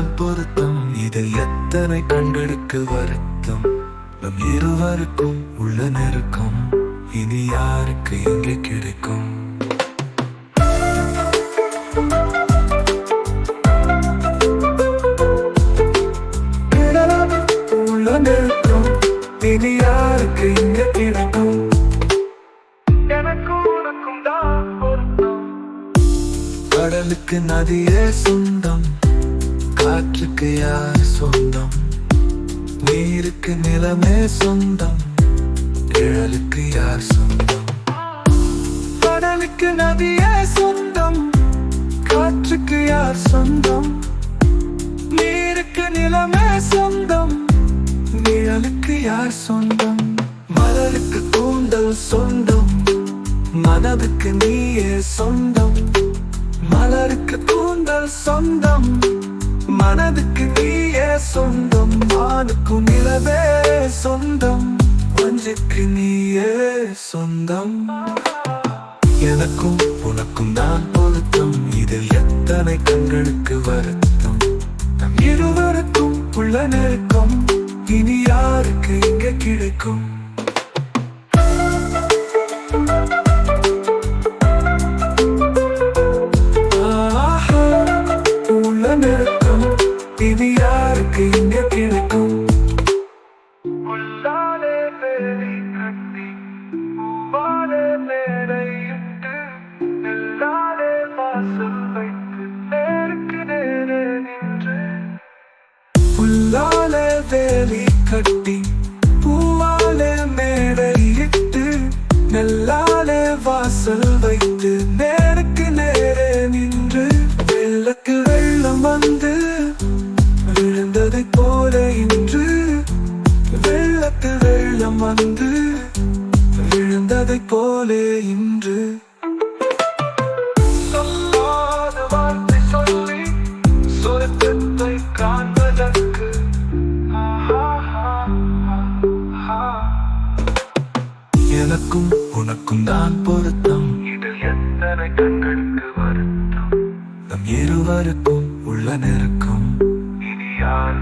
நான் பொருத்தம். இதில் எத்தனை கண்களுக்கு வருத்தம். நம் இருவருக்கும் உள்ள நெருக்கம் இனி யாருக்கு எங்கே கிடைக்கும். உள்ள நெருக்கம் இனி யாருக்கு எங்கே கிடைக்கும். கடலுக்கு நதியே சொந்தம், காற்றுக்கு யார் சொந்தம். நீருக்கு நிலமே சொந்தம், நிழலுக்கு யார் சொந்தம். கடலுக்கு நதியே சொந்தம், காற்றுக்கு யார் சொந்தம். நீருக்கு நிலமே சொந்தம், நிழலுக்கு யார் சொந்தம். மலருக்கு கூந்தல் சொந்தம், மனதுக்கு நீயே சொந்தம். மலருக்கு கூந்தல் சொந்தம், மனதுக்கு நீயே சொந்தம். வானுக்கு நிலவே சொந்தம், வஞ்சிக்கு நீயே சொந்தம். எனக்கும் உனக்கும் நான் பொருத்தம். இதில் எத்தனை கண்களுக்கு வருத்தம். நம் இருவருக்கும் உள்ள நெருக்கம் இனி யாருக்கு இங்கே கிடைக்கும். இனி யாருக்கு இங்கே கிடைக்கும். உள்ளாலே வேலி கட்டி பூவாலே மேடையிட்டு நெல்லாலே வாசல் வைத்து நேருக்கு நேரே நின்று. உள்ளாலே வேலி கட்டி பூவாலே மேடையிட்டு நெல்லாலே வாசல் வைத்து நேருக்கு நேரே நின்று. வெள்ளக்கு வெள்ளம் வந்து விழுந்ததைப் போல இன்று. வெள்ளத்து வெள்ளம் வந்து விழுந்ததைப் போல இன்று. சொல்லாத வார்த்தை சொல்லி சொர்க்கத்தை காண்பதற்கு எனக்கும் உனக்கும் தான் பொருத்தம். இதில் எத்தனை கண்களுக்கு வருத்தம். நம் இருவருக்கும் உள்ள நெருக்கம் இனி யார்